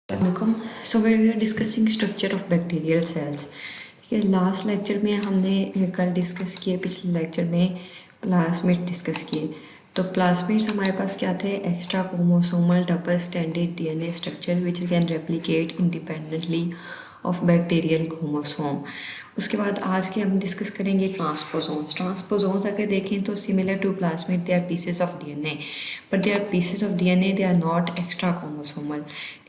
Welcome. So we are discussing structure of bacterial cells. ये last lecture में हमने कल डिस्कस किए, पिछले लेक्चर में प्लाज्मिड डिस्कस किए। तो प्लाज्मिड्स हमारे पास क्या थे? Extra chromosomal double standard DNA structure which can replicate independently of bacterial chromosome. उसके बाद आज के हम डिस्कस करेंगे ट्रांसपोजोन्स। ट्रांसपोजोन्स अगर देखें तो similar to plasmid they are pieces of DNA, but they are pieces of DNA, they are not extra chromosomal.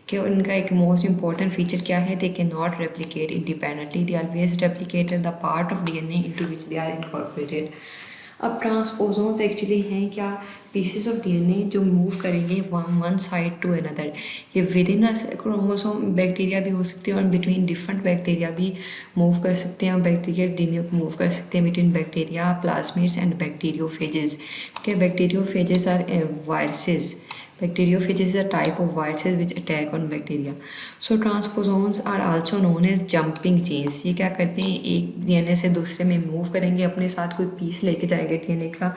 कि उनका एक मोस्ट इंपॉर्टेंट फीचर क्या है? They can not replicate independently, they always replicate the part of DNA into which they are incorporated. अब transposons actually हैं क्या? Pieces of DNA जो move करेंगे वन साइड टू अनदर। ये विद इन क्रोमोसोम बैक्टीरिया भी हो सकते हैं और बिटवीन डिफरेंट बैक्टीरिया भी मूव कर सकते हैं, और बैक्टीरिया डीएनए को मूव कर सकते हैं between bacteria, plasmids and bacteriophages. के bacteriophages are viruses. Bacteriophage is a type of viruses which attack on bacteria. So transposons are also known as jumping genes. ये क्या करते हैं? एक डीएनए से दूसरे में मूव करेंगे, अपने साथ कोई पीस लेके जाएंगे डीएनए का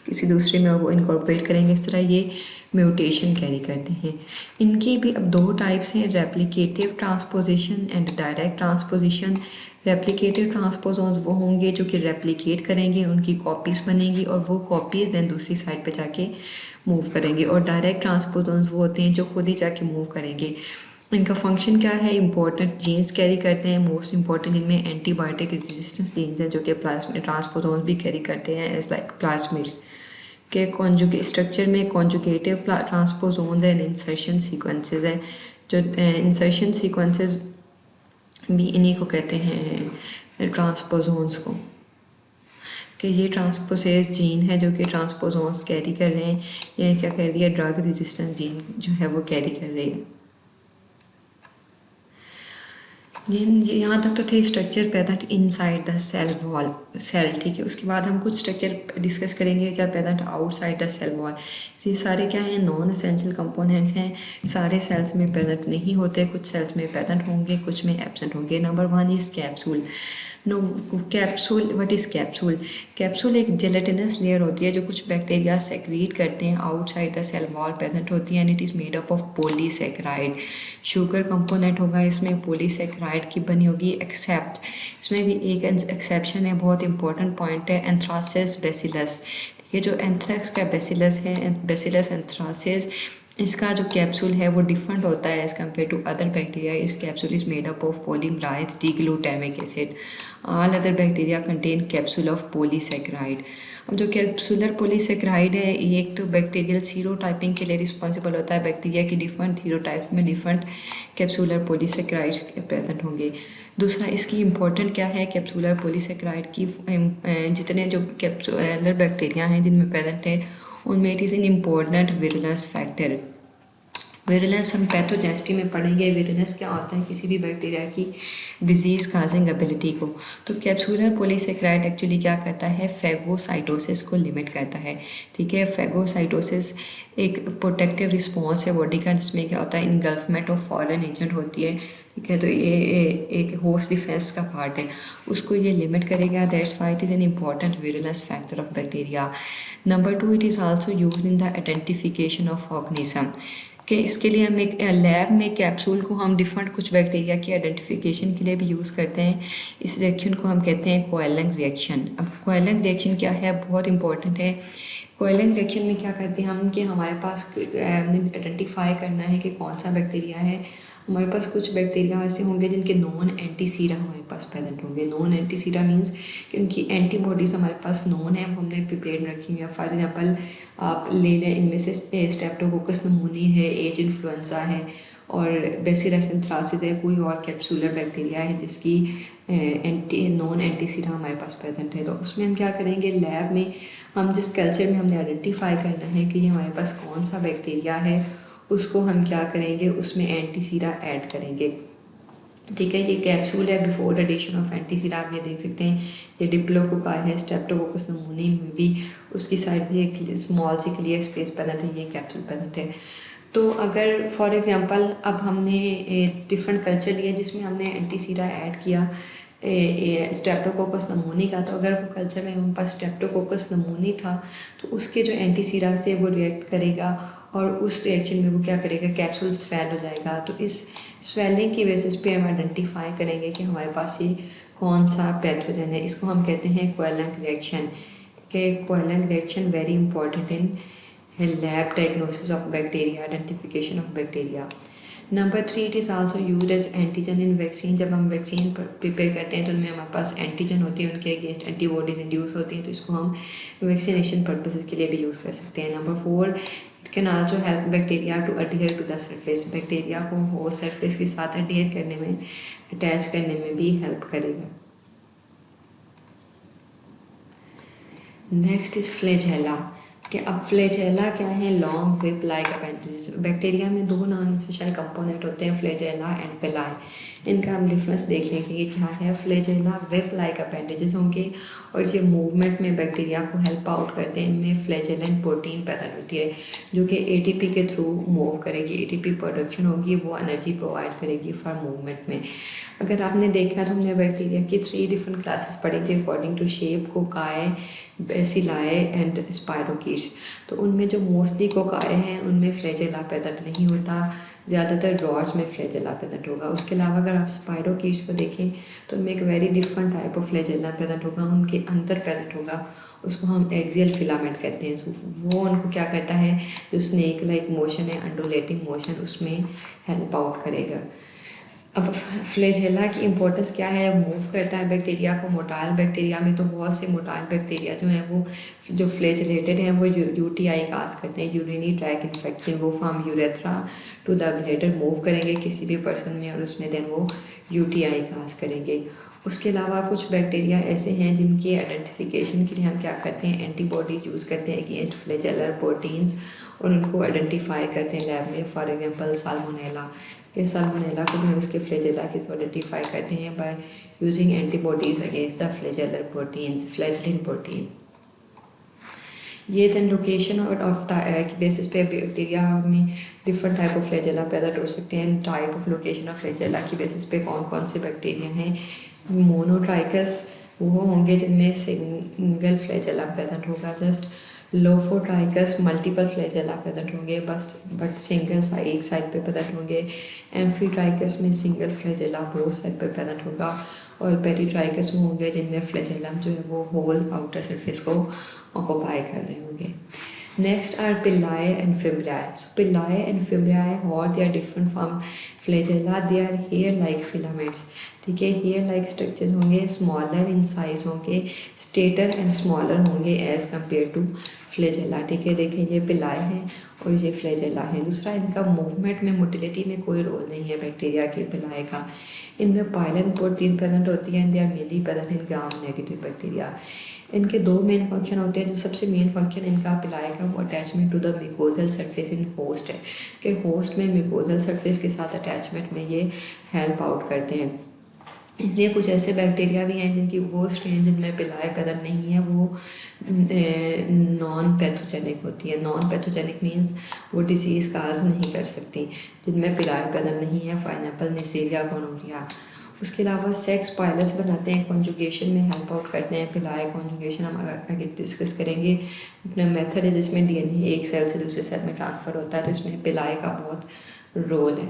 किसी दूसरे में और वो इनकॉर्पोरेट करेंगे। इस तरह ये म्यूटेशन कैरी करते हैं। इनके भी अब दो टाइप्स हैं, replicative transposition and direct transposition. Replicative transposons वो होंगे जो कि रेप्लिकेट करेंगे, उनकी कॉपीज़ बनेंगी और वो कॉपीज़ दैन दूसरी साइड पे जाके मूव करेंगे। और डायरेक्ट ट्रांसपोजोन्स वो होते हैं जो खुद ही जाके मूव करेंगे। इनका फंक्शन क्या है? इंपॉर्टेंट जीन्स कैरी करते हैं, मोस्ट इंपॉर्टेंट जिनमें एंटीबायोटिक रेजिस्टेंस जीन्स हैं जो कि प्लाज्मिड ट्रांसपोजोन्स भी कैरी करते हैं एज लाइक प्लाज्मिड्स के। कॉन्जुगेट स्ट्रक्चर में conjugative transposons and insertion sequences हैं। जो इंसर्शन सीक्वेंसेस भी इन्हीं को कहते हैं ट्रांसपोजोन्स को, कि ये ट्रांसपोसेस जीन है जो कि ट्रांसपोजोन्स कैरी कर रहे हैं। ये क्या कर रही है? ड्रग रेजिस्टेंस जीन जो है वो कैरी कर रही है। ये यहाँ तक तो थे structure present inside the cell wall cell, ठीक है। उसके बाद हम कुछ स्ट्रक्चर डिस्कस करेंगे जो present outside the cell wall. ये सारे क्या हैं? नॉन एसेंशियल कंपोनेंट्स हैं। सारे सेल्स में प्रेजेंट नहीं होते, कुछ सेल्स में प्रेजेंट होंगे, कुछ में एब्सेंट होंगे। Number 1 is capsule. No capsule, what is capsule? Capsule एक जेलेटिनस लेयर होती है जो कुछ बैक्टीरिया सेक्रीट करते हैं, outside the cell wall present होती है, and it is made up of polysaccharide. Sugar component होगा इसमें, पॉलीसैकेराइड की बनी होगी, एक्सेप्ट इसमें भी एक एक्सेप्शन है, बहुत इंपॉर्टेंट पॉइंट है, एंथ्रासिस बेसिलस। ये जो एंथ्रेक्स का बेसिलस है, बेसिलस एंथ्रासिस, इसका जो कैप्सूल है वो डिफरेंट होता है as compare to other bacteria. इस capsule is made up of polymerise diglutamic acid. All other bacteria contain capsule of polysaccharide. अब जो कैप्सूलर पॉलीसैकेराइड है ये एक तो बैक्टीरियल सीरोटाइपिंग के लिए रिस्पॉन्सिबल होता है। बैक्टीरिया की डिफरेंट सीरोटाइप में डिफरेंट कैप्सूलर पॉलीसैकेराइड्स प्रेजेंट होंगे। दूसरा इसकी इंपॉर्टेंट क्या है? कैप्सूलर पॉलीसैकेराइड की जितने जो कैप्सूलर बैक्टीरिया हैं जिनमें प्रेजेंट है उनमें it is an important virulence factor. Virulence हम पैथोजेनेसिटी में पढ़ेंगे। विरुलेंस क्या होता है? किसी भी बैक्टीरिया की डिजीज़ काजिंग एबिलिटी को। तो कैप्सूलर पॉलीसैकेराइड एक्चुअली क्या करता है? फैगोसाइटोसिस को लिमिट करता है, ठीक है। फैगोसाइटोसिस एक प्रोटेक्टिव रिस्पॉन्स है बॉडी का, जिसमें क्या होता है? इनगल्फमेंट ऑफ फॉरेन एजेंट होती है, ठीक है। तो ये एक होस्ट डिफेंस का पार्ट है, उसको ये लिमिट करेगा। That's why it is an important virulence factor of bacteria. Number 2, it is also use in the identification of organism, कि इसके लिए हम एक लैब में कैप्सूल को हम डिफरेंट कुछ बैक्टीरिया की आइडेंटिफिकेशन के लिए भी यूज़ करते हैं। इस रिएक्शन को हम कहते हैं कोएलेंग रिएक्शन। अब कोएलेंग रिएक्शन क्या है? बहुत इंपॉर्टेंट है। कोएलेंग रिएक्शन में क्या करते हैं हम कि हमारे पास आइडेंटिफाई करना है कि कौन सा बैक्टीरिया है। हमारे पास कुछ बैक्टीरिया ऐसे होंगे जिनके नॉन एंटीसीरा हमारे पास प्रेजेंट होंगे। नॉन एंटीसीरा मीन्स कि उनकी एंटीबॉडीज़ हमारे पास नॉन है, वो हमने प्रिपेयर रखी हुई है। फॉर एग्जांपल आप ले लें, इनमें से स्ट्रेप्टोकोकस नमूनी है, एच इन्फ्लुएंजा है और बेसिलस एंथ्रासिस है, कोई और कैप्सूलर बैक्टीरिया है जिसकी नॉन एंटीसीरा हमारे पास प्रेजेंट है। तो उसमें हम क्या करेंगे? लैब में हम जिस कल्चर में हमने आइडेंटिफाई करना है कि ये हमारे पास कौन सा बैक्टीरिया है, उसको हम क्या करेंगे? उसमें एंटीसीरा ऐड करेंगे, ठीक है। ये कैप्सूल है बिफोर एडिशन ऑफ एंटीसीरा। आप ये देख सकते हैं, ये डिप्लोकोकाई है, स्ट्रेप्टोकोकस नमूने में भी उसकी साइड भी एक small C clear space present है, ये कैप्सूल प्रेजेंट है। तो अगर फॉर एग्जांपल अब हमने डिफरेंट कल्चर लिया जिसमें हमने एंटीसीरा ऐड किया स्ट्रेप्टोकोकस नमूने का, तो अगर वो कल्चर में हमारे पास स्ट्रेप्टोकोकस नमूने था तो उसके जो एंटीसीरा से वो रिएक्ट करेगा और उस रिएक्शन में वो क्या करेगा? कैप्सूल स्वेल हो जाएगा। तो इस स्वेलिंग की बेसिस पे हम आइडेंटिफाई करेंगे कि हमारे पास ये कौन सा पैथोजन है। इसको हम कहते हैं क्वेलेंट रिएक्शन। कि quellung reaction very important in lab diagnosis of bacteria, identification of bacteria. Number 3, it is also use as antigen in vaccine. जब हम वैक्सीन प्रिपेयर करते हैं तो उनमें हमारे पास एंटीजन होती है, उनके अगेंस्ट एंटीबॉडीज इंड्यूस होती हैं, तो इसको हम वैक्सीनेशन पर्पसेस के लिए भी यूज़ कर सकते हैं। Number 4, it can also help bacteria to adhere to the surface. Bacteria को वो सरफेस के साथ अडियर करने में, अटैच करने में भी हेल्प करेगा। Next is flagella. कि अब फ्लैजेला क्या है? Long whip like appendages. Bacteria में 2 नॉन एसेंशियल कंपोनेंट होते हैं, फ्लैजेला एंड पिलाई। इनका हम डिफरेंस देख लेंगे कि क्या है। फ्लैजेला विप लाइक अपेंडेजेस होंगे और ये मूवमेंट में बैक्टीरिया को हेल्प आउट करते हैं। इनमें फ्लैजेलन प्रोटीन पैदा होती है जो कि एटीपी के थ्रू मूव करेगी, एटीपी प्रोडक्शन होगी, वो एनर्जी प्रोवाइड करेगी फॉर मूवमेंट में। अगर आपने देखा तो हमने बैक्टीरिया की 3 डिफरेंट क्लासेस पढ़ी थी अकॉर्डिंग टू शेप, कोकाए, बेसिलाए एंड स्पायरोकीट्स। तो उनमें जो मोस्टली कोकाए हैं उनमें फ्लैजेला पैदा नहीं होता, ज़्यादातर रॉड्स में फ्लैजेला पैदा होगा। उसके अलावा अगर आप स्पायरोकीट्स को देखें तो उनमें एक very different type of flagella पैदा होगा, उनके अंदर पैदा होगा, उसको हम एक्सियल फिलामेंट कहते हैं। वो उनको क्या करता है, जो स्नेक लाइक मोशन है, अंडुलेटिंग मोशन, उसमें हेल्प आउट करेगा। अब फ्लैजेला की इम्पोर्टेंस क्या है? मूव करता है बैक्टीरिया को। मोटाइल बैक्टीरिया में तो बहुत से मोटाइल बैक्टीरिया जो हैं वो जो फ्लैजेलेटेड हैं वो यूटीआई काज करते हैं, यूरिनरी ट्रैक इन्फेक्शन। वो from urethra to the bladder move करेंगे किसी भी पर्सन में और उसमें देन वो यूटीआई काज करेंगे। उसके अलावा कुछ बैक्टीरिया ऐसे हैं जिनकी आइडेंटिफिकेशन के लिए हम क्या करते हैं, एंटीबॉडी यूज़ करते हैं अगेंस्ट फ्लैजेलर प्रोटीन्स और उनको आइडेंटिफाई करते हैं लैब में। फॉर एग्जांपल साल्मोनेला, के साल्मोनेला को भी हम इसके फ्लैजेला के थ्रू आइडेंटिफाई करते हैं by using antibodies against the flagellar proteins, flagellin protein. ये दैन लोकेशन और ऑफ की बेसिस पे बैक्टीरिया में डिफरेंट टाइप ऑफ फ्लैजेला पैदा हो सकते हैं। Type of location of flagella की बेसिस पे कौन कौन से बैक्टीरिया हैं। मोनोट्राइकस वो होंगे जिनमें सिंगल फ्लैजेला पैदा होगा, जस्ट लोफोट्राइकस मल्टीपल फ्लैजेला पैदा होंगे बट सिंगल साइड, एक साइड पे पैदा होंगे। एम्फीट्राइकस में सिंगल फ्लैजेला बोथ साइड पे पैदा होगा और पेरीट्राइकस होंगे जिनमें फ्लैजेला जो है वो होल आउटर सरफेस को ऑक्यूपाई कर रहे होंगे। नेक्स्ट आर पिलाए and फिब्रियाe. So pillae and fibriae, what they are different from flagella, they are hair like filaments. ठीक है, हेयर लाइक स्ट्रक्चर्स होंगे, स्मॉलर इन साइज होंगे, स्टेटर एंड स्मॉलर होंगे एज कम्पेयर टू फ्लैजेला। ठीक है, देखें ये पिलाए हैं और ये फ्लैजेला है। दूसरा, इनका मूवमेंट में, मोटिलिटी में कोई रोल नहीं है बैक्टीरिया के पिलाए का। इनमें पाइलन प्रोटीन प्रेजेंट होती है and they are mainly present in gram negative bacteria. इनके 2 मेन फंक्शन होते हैं। जो सबसे मेन फंक्शन इनका पिलाए का वो attachment to the mucosal surface in host है, कि होस्ट में मिकोजल सरफेस के साथ अटैचमेंट में ये हेल्प आउट करते हैं। इसलिए कुछ ऐसे बैक्टीरिया भी हैं जिनकी वो स्ट्रेन जिनमें पिलाए पैदा नहीं है, वो नॉन पैथोजेनिक होती है। नॉन पैथोजेनिक मीन्स वो डिजीज़ काज नहीं कर सकती जिनमें पिलाए पैदा नहीं है, फॉर एग्जाम्पल निसेरिया, गोनोरिया। उसके अलावा सेक्स पायलस बनाते हैं, कॉन्जुगेशन में हेल्प आउट करते हैं। पिलाए कॉन्जुगेशन हम आगे डिस्कस करेंगे। अपना मेथड है जिसमें डीएनए एक सेल से दूसरे सेल में ट्रांसफ़र होता है, तो इसमें पिलाए का बहुत रोल है।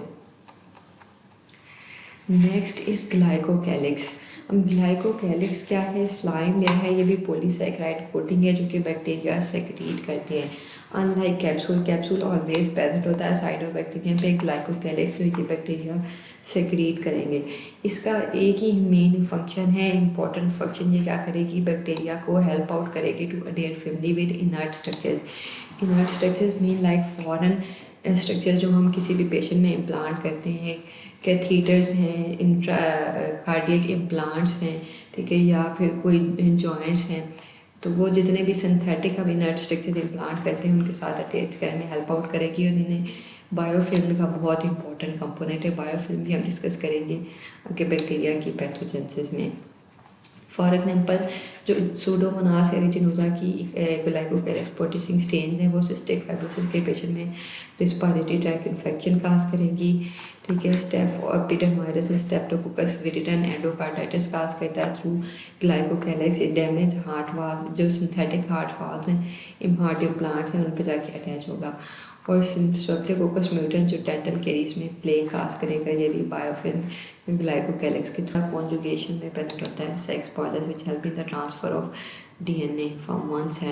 Next is glycocalyx. अब ग्लाइकोकैलिक्स क्या है? स्लाइम लेयर है, ये भी पॉलीसैकेराइड कोटिंग है जो कि बैक्टीरिया सेक्रीट करते हैं। Unlike capsule, capsule always present होता है साइड ऑफ बैक्टीरिया पे, ग्लाइकोकैलिक्स जो है कि बैक्टीरिया सेक्रीट करेंगे। इसका एक ही मेन फंक्शन है, इंपॉर्टेंट फंक्शन, ये क्या करेगी, बैक्टीरिया को हेल्प आउट करेगी to adhere firmly with inert structures. Inert structures mean like foreign structure जो हम किसी भी पेशेंट में इम्प्लांट करते हैं, कैथीटर्स हैं, इंट्रा कार्डियक इम्प्लांट्स हैं, ठीक है, या फिर कोई जॉइंट्स हैं, तो वो जितने भी सिंथेटिक हम इनर्ट स्ट्रक्चर इम्प्लांट करते हैं उनके साथ अटैच करने में हेल्प आउट करेगी। और इन्हें बायोफिल्म का बहुत इंपॉर्टेंट कंपोनेंट है, बायोफिल्म भी हम डिस्कस करेंगे आगे बैक्टीरिया की पैथोजेनेसिस में। फॉर एग्जांपल जो सूडोमोनास एरिजिनोसा की ग्लाइकोकैलिक्स स्टेन है वो सिस्टिक फाइब्रोसिस के पेशेंट में रिस्पायरेटरी ट्रैक इन्फेक्शन काज करेगी। ठीक है, एपिडर्माइटिस, स्ट्रेप्टोकोकस विरिडन, एंडोकार्डाइटिस काज करता है through glycocalyx. Damage heart walls, जो सिंथेटिक हार्ट वाल्स हैं, हार्ट इम्प्लांट हैं, उन पर जाके अटैच होगा। और स्ट्रेप्टोकोकस म्यूटेंट जो डेंटल कैरीज में प्ले खास करेगा, ये भी बायोफिल्म ग्लाइकोकैलिक्स के थ्रू कॉन्जुगेशन में प्रेजेंट होता है। Sex pili which help in the transfer of DNA from one cell